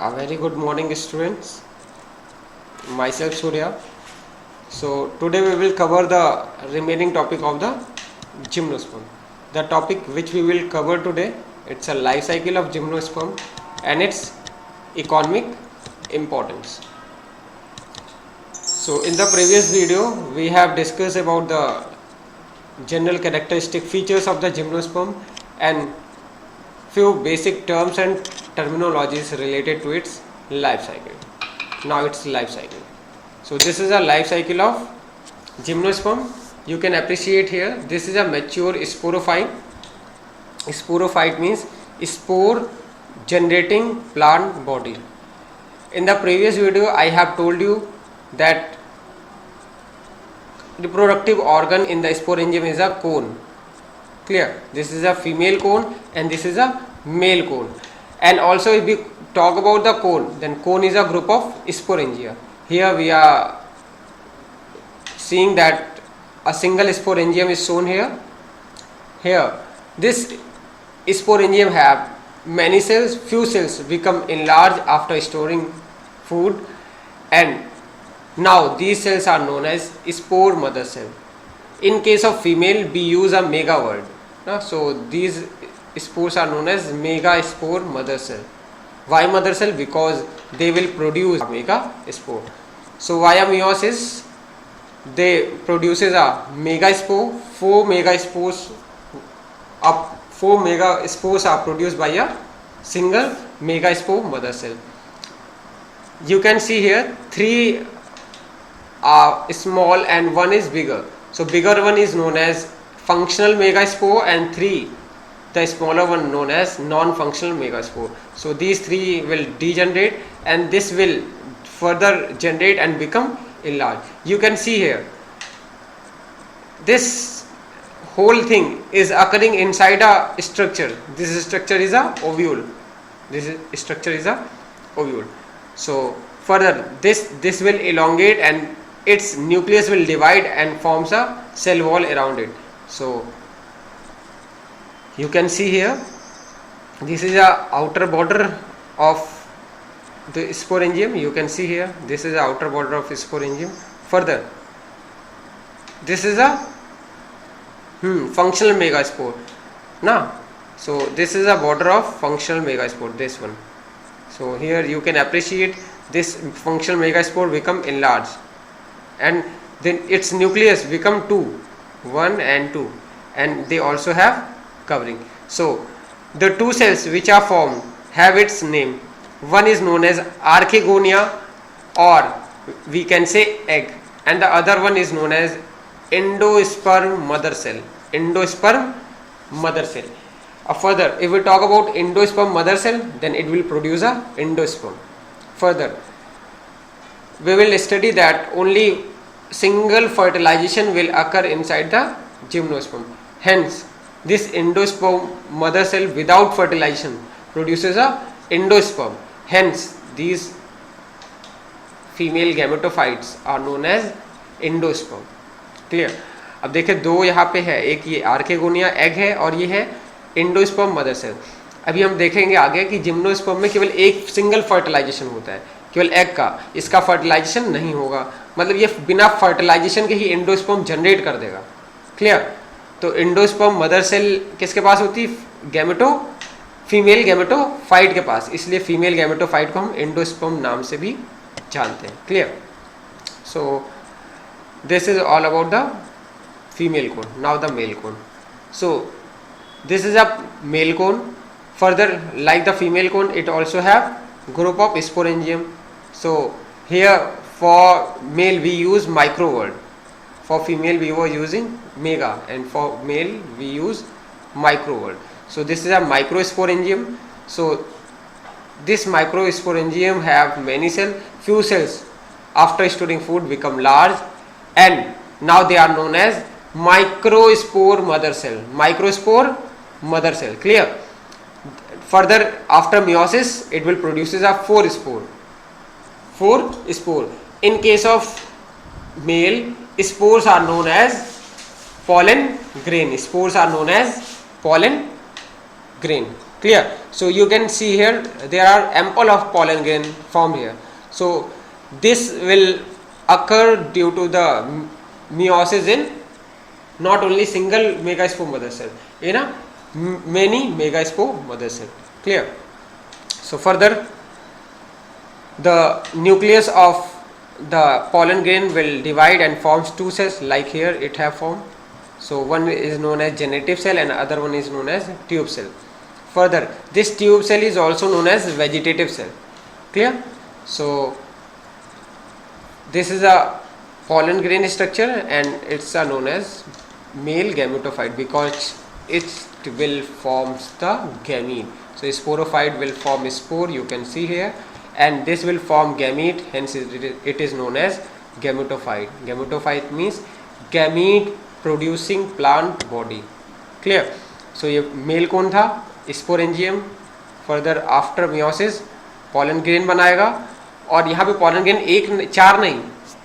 A very good morning, students. Myself Surya. So today we will cover the remaining topic of the gymnosperm. The topic which we will cover today, it's a life cycle of gymnosperm and its economic importance. So in the previous video we have discussed about the general characteristic features of the gymnosperm and few basic terms and terminologies related to its life cycle. Now its life cycle. So this is a life cycle of gymnosperm. You can appreciate here, this is a mature sporophyte. Sporophyte means spore generating plant body. In the previous video I have told you that reproductive organ in the sporangium is a cone. Clear? This is a female cone and this is a male cone. And also if we talk about the cone, then cone is a group of sporangia. Here we are seeing that a single sporangium is shown here. Here this sporangium have many cells, few cells become enlarged after storing food, and now these cells are known as spore mother cell. In case of female we use a mega word. So these spores are known as mega spore mother cell. Why mother cell? Because they will produce mega spore. So via meiosis they produces a mega spore. Four mega spores are produced by a single mega spore mother cell. You can see here three are small and one is bigger. So bigger one is known as functional megaspore and three, the smaller one known as non-functional megaspore. So these three will degenerate and this will further generate and become enlarged. You can see here this whole thing is occurring inside a structure. This structure is a ovule. So further this will elongate and its nucleus will divide and forms a cell wall around it. So you can see here this is a outer border of the sporangium. You can see here this is the outer border of sporangium. Further this is a functional megaspore. So this is a border of functional megaspore, this one. So here you can appreciate this functional megaspore become enlarged and then its nucleus become one and two, and they also have covering. So the two cells which are formed have its name. One is known as archegonia, or we can say egg, and the other one is known as endosperm mother cell. Further, if we talk about endosperm mother cell, then it will produce a endosperm. Further, we will study that only single fertilization will occur inside the gymnosperm. Hence, this endosperm mother cell without fertilization produces a endosperm. Hence, these female gametophytes are known as endosperm. Clear? अब देखिए दो यहाँ पे है, एक ये archegonia egg है और ये है एंडोस्पर्म मदर सेल. अभी हम देखेंगे आगे कि जिम्नोस्पर्म में केवल एक सिंगल फर्टिलाइजेशन होता है, केवल एग का, इसका फर्टिलाइजेशन नहीं होगा. मतलब ये बिना फर्टिलाइजेशन के ही एंडोस्पर्म जनरेट कर देगा. क्लियर? तो एंडोस्पर्म मदर सेल किसके पास होती है? फीमेल गैमेटोफाइट के पास. इसलिए फीमेल गैमेटोफाइट को हम एंडोस्पर्म नाम से भी जानते हैं. Clear? So this is all about the female cone. Now the male cone. So this is a male cone. Further, like the female cone, it also have group of sporangium. So here for male we use micro word, for female we were using mega, and for male we use micro word. So this is a microsporangium. So this microsporangium have many cells. Few cells after storing food become large, and now they are known as microspore mother cell. Clear? Further, after meiosis it will produces a four spore. In case of male, spores are known as pollen grain. Clear? So you can see here there are ample of pollen grain formed here. So this will occur due to the meiosis in not only single megaspore mother cell, in a many megaspore mother cell. Clear? So further, the nucleus of the pollen grain will divide and forms two cells, like here it have formed. So one is known as generative cell and other one is known as tube cell. Further, this tube cell is also known as vegetative cell. Clear? So this is a pollen grain structure and it's known as male gametophyte because it will forms the gamete. So sporophyte will form spore, you can see here, and this will form gamete, hence it is known as gametophyte. Gametophyte means gamete producing plant body. Clear? So ये mail कौन था? Sporangium. Further after meiosis pollen grain बनाएगा, और यहाँ पे pollen grain एक चार नहीं,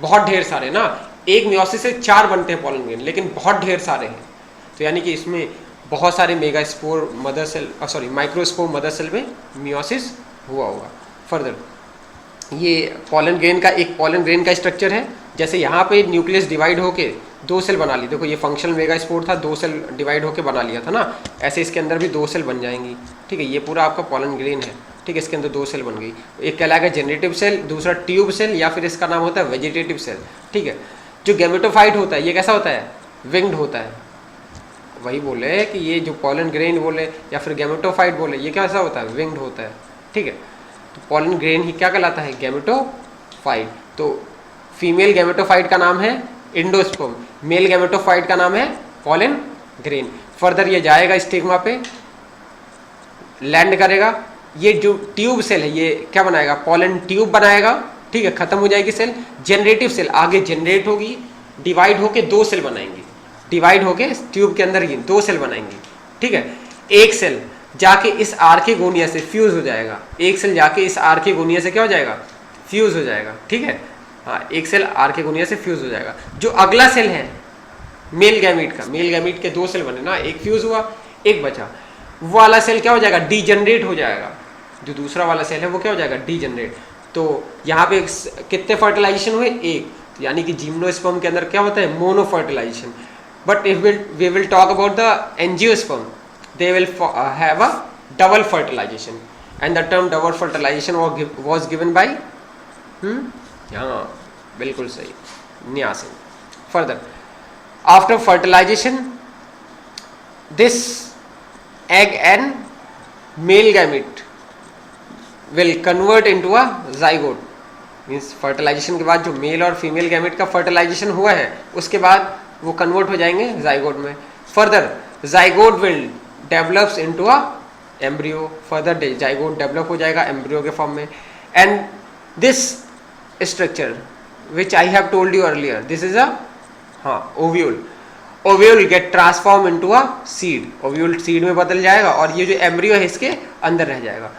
बहुत ढेर सारे ना, एक मियोसिस से चार बनते हैं पॉलन ग्रेन, लेकिन बहुत ढेर सारे हैं. तो यानी कि इसमें बहुत सारे megaspore mother cell microspore mother cell में मियोसिस हुआ होगा. फर्दर ये पॉलन ग्रेन का एक पॉलन ग्रेन का स्ट्रक्चर है. जैसे यहाँ पे न्यूक्लियस डिवाइड होके दो सेल बना ली, देखो ये फंक्शनल मेगा स्पोर था, दो सेल डिवाइड होके बना लिया था ना, ऐसे इसके अंदर भी दो सेल बन जाएंगी. ठीक है, ये पूरा आपका पॉलन ग्रेन है. ठीक है, इसके अंदर दो सेल बन गई, एक कहलाएगा जनरेटिव सेल, दूसरा ट्यूब सेल, या फिर इसका नाम होता है वेजिटेटिव सेल. ठीक है, जो गैमेटोफाइट होता है ये कैसा होता है? विंग्ड होता है. वही बोले कि ये जो पॉलन ग्रेन बोले या फिर गैमेटोफाइट बोले, ये कैसा होता है? विंग्ड होता है. ठीक है, तो पॉलन ग्रेन ही क्या कहलाता है? गैमेटोफाइट. तो फीमेल गैमेटोफाइट का नाम है इंडोस्पर्म, मेल गैमेटोफाइट का नाम है पॉलन ग्रेन. फर्दर ये जाएगा स्टिग्मा पे, लैंड करेगा. ये जो ट्यूब सेल है ये क्या बनाएगा? पॉलन ट्यूब बनाएगा. ठीक है, खत्म हो जाएगी सेल. जनरेटिव सेल आगे जनरेट होगी, डिवाइड होके दो सेल बनाएंगी, डिवाइड होके ट्यूब के अंदर ही दो सेल बनाएंगी. ठीक है, एक सेल जाके इस आर्किगोनिया से फ्यूज हो जाएगा, एक सेल जाके इस आर्किगोनिया से क्या हो जाएगा? फ्यूज हो जाएगा. ठीक है, हाँ, एक सेल आर्किगोनिया से फ्यूज हो जाएगा. जो अगला सेल है मेल गैमीट का, मेल गैमीट के दो सेल बने ना, एक फ्यूज हुआ एक बचा, वो वाला सेल क्या हो जाएगा? डीजनरेट हो जाएगा. जो दूसरा वाला सेल है वो क्या हो जाएगा? डीजनरेट. तो यहाँ पे कितने फर्टिलाइजेशन हुए? एक. तो यानी कि जिम्नोस्पर्म के अंदर क्या होता है? Mono fertilisation. But if we will talk about the angiosperm, they will have a double fertilization, and the term double fertilization was given by हाँ बिल्कुल सही, niacin. Further, after fertilization, this egg and male gamete will convert into a zygote. Means fertilisation के बाद जो mail और female gamete का fertilisation हुआ है उसके बाद वो कन्वर्ट हो जाएंगे जाइगोट में. Further zygote will develops into a embryo. Further zygote develop हो जाएगा एम्ब्रियो के फॉर्म में. And this structure which I have told you earlier, this is a ovule. Ovule get transform into a seed. Ovule seed में बदल जाएगा और ये जो एम्ब्रियो है इसके अंदर रह जाएगा.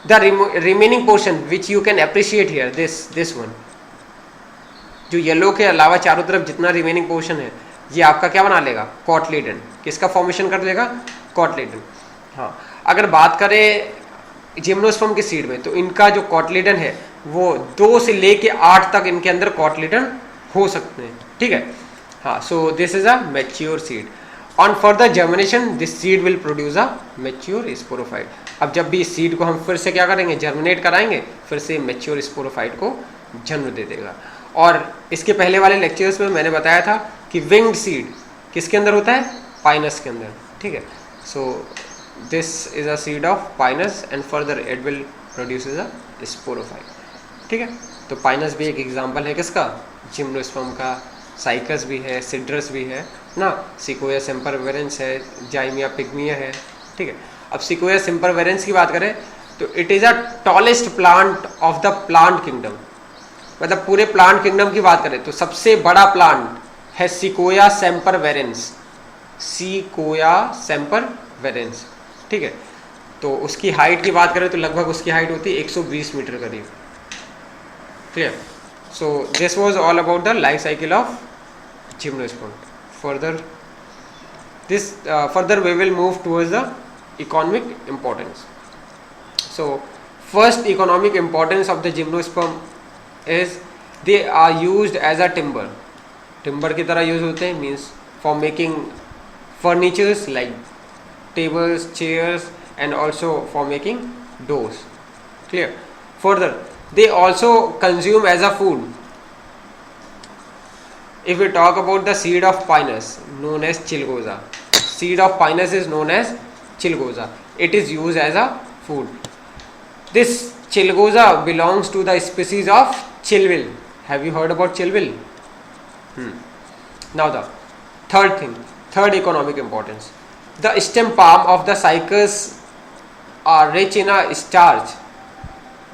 The remaining portion which you can appreciate here, this one, जो येलो के अलावा चारों तरफ जितना रिमेनिंग पोर्शन है ये आपका क्या बना लेगा? कॉटलेडन. किसका फॉर्मेशन कर लेगा? कॉटलेडन. हाँ, अगर बात करें जिम्नोस्पर्म के सीड में, तो इनका जो कॉटलेडन है वो 2 से लेके 8 तक इनके अंदर कॉटलेडन हो सकते हैं. ठीक है, हाँ. So this is a mature seed. On further germination this seed will produce a mature sporophyte. अब जब भी इस सीड को हम फिर से क्या करेंगे? जर्मिनेट कराएंगे, फिर से मैच्योर स्पोरोफाइट को जन्म दे देगा. और इसके पहले वाले लेक्चर्स में मैंने बताया था कि विंग्ड सीड किसके अंदर होता है? पाइनस के अंदर. ठीक है, so this is a seed of Pinus and further it will produces a sporophyte. ठीक है, तो पाइनस भी एक एग्जांपल है किसका? जिम्नोस्पर्म का. साइकस भी है, सिड्रस भी है ना, सिकोया सेम्परवेरेंस है, जाइमिया पिग्मिया है. ठीक है, अब सिकोया सेम्परवेरेंस की बात करें तो it is a tallest plant of the plant kingdom. मतलब पूरे प्लांट किंगडम की बात करें तो सबसे बड़ा प्लांट है सिकोया सेम्परवेरेंस. सिकोया सेम्परवेरेंस. ठीक है, तो उसकी हाइट की बात करें तो लगभग उसकी हाइट होती है 120 मीटर करीब. Clear? So this was all about the life cycle of gymnosperm. Further we will move towards the economic importance. So first economic importance of the gymnosperm is they are used as a timber. Timber की तरह use होते हैं, means for making furnitures like tables, chairs and also for making doors. Clear. Further they also consume as a food. If we talk about the seed of pinus known as chilgoza, seed of pinus is known as chilgoza. It is used as a food. This chilgoza belongs to the species of chilwil. Have you heard about chilwil? Now the third thing, third economic importance. The stem palm of the cycas are rich in a starch.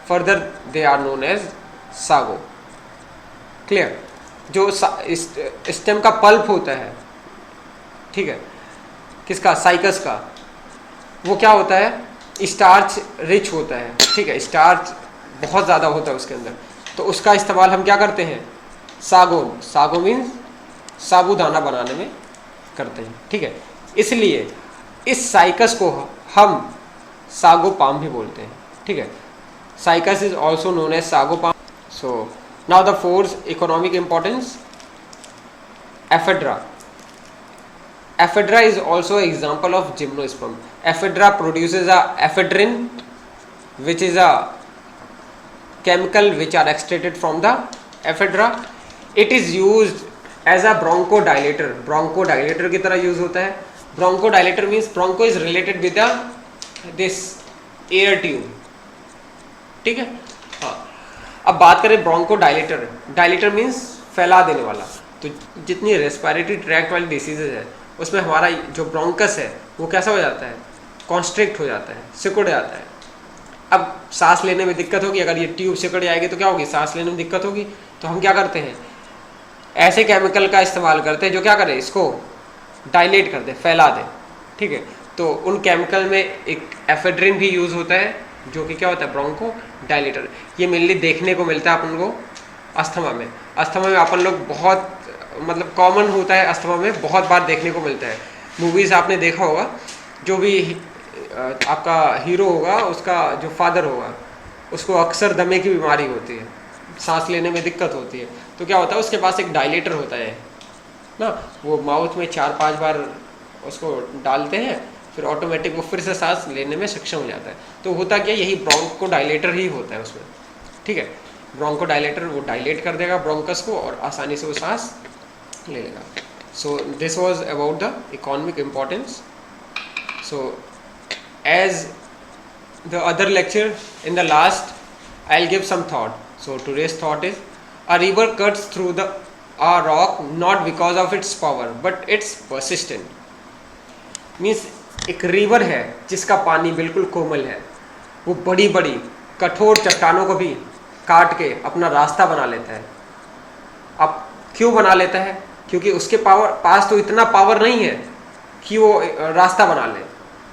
Further they are known as sago. Clear. जो stem का pulp होता है, ठीक है, किसका, cycas का, वो क्या होता है, स्टार्च रिच होता है, ठीक है, स्टार्च बहुत ज़्यादा होता है उसके अंदर. तो उसका इस्तेमाल हम क्या करते हैं, सागो, सागो मीन्स साबूदाना बनाने में करते हैं, ठीक है. इसलिए इस साइकस को हम सागो पाम भी बोलते हैं, ठीक है. Cycas is also known as sago palm. So now the fourth economic importance, Ephedra. Ephedra is also example of gymnosperm. Ephedra produces a ephedrine which is a chemical which are extracted from the ephedra. It is used as a bronchodilator. Bronchodilator की तरह use होता है. Bronchodilator means broncho is related with the this air tube, ठीक है. हाँ, अब बात करें ब्रोंकोडाइलेटर. डायलेटर मीन्स फैला देने वाला. तो जितनी रेस्पिरेटरी ट्रैक्ट वाली डिसीजेज है उसमें हमारा जो ब्रोंकस है वो कैसा हो जाता है, कॉन्स्ट्रिक्ट हो जाता है, सिकुड़ जाता है. अब सांस लेने में दिक्कत होगी, अगर ये ट्यूब सिकुड़ जाएगी तो क्या होगी, सांस लेने में दिक्कत होगी. तो हम क्या करते हैं, ऐसे केमिकल का इस्तेमाल करते हैं जो क्या करे, इसको डायलेट कर दे, फैला दे, ठीक है. तो उन केमिकल में एक एफेड्रिन भी यूज़ होता है जो कि क्या होता है, ब्रोंको डायलेटर. ये मेनली देखने को मिलता है अपन को अस्थमा में. अस्थमा में अपन लोग बहुत मतलब कॉमन होता है, अस्थमा में बहुत बार देखने को मिलता है. मूवीज़ आपने देखा होगा, जो भी आपका हीरो होगा उसका जो फादर होगा उसको अक्सर दमे की बीमारी होती है, सांस लेने में दिक्कत होती है. तो क्या होता है, उसके पास एक डायलेटर होता है ना, वो माउथ में 4-5 बार उसको डालते हैं, फिर ऑटोमेटिक वो फिर से सांस लेने में सक्षम हो जाता है. तो होता क्या, यही ब्रोंको डायलेटर ही होता है उसमें, ठीक है. ब्रोंको डायलेटर वो डायलेट कर देगा ब्रोंकस को और आसानी से वो सांस ले लेगा. So this was about the economic importance. So as the other lecture in the last, I'll give some thought. So today's thought is, a river cuts through a rock not because of its power but it's persistent. Means एक river है जिसका पानी बिल्कुल कोमल है, वो बड़ी बड़ी कठोर चट्टानों को भी काट के अपना रास्ता बना लेता है. अब क्यों बना लेता है, क्योंकि उसके पास तो इतना पावर नहीं है कि वो रास्ता बना ले,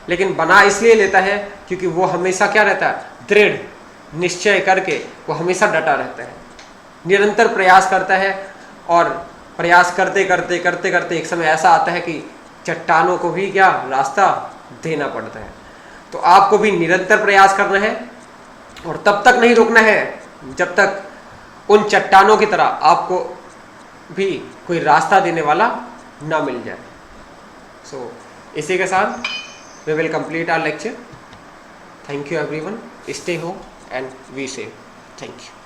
लेकिन बना इसलिए लेता है क्योंकि वो हमेशा क्या रहता है, दृढ़ निश्चय करके वो हमेशा डटा रहता है, निरंतर प्रयास करता है. और प्रयास करते करते करते करते एक समय ऐसा आता है कि चट्टानों को भी क्या रास्ता देना पड़ता है. तो आपको भी निरंतर प्रयास करना है और तब तक नहीं रुकना है जब तक उन चट्टानों की तरह आपको भी कोई रास्ता देने वाला ना मिल जाए. सो इसी के साथ we will complete our lecture. Thank you everyone. Stay home and be safe. Thank you.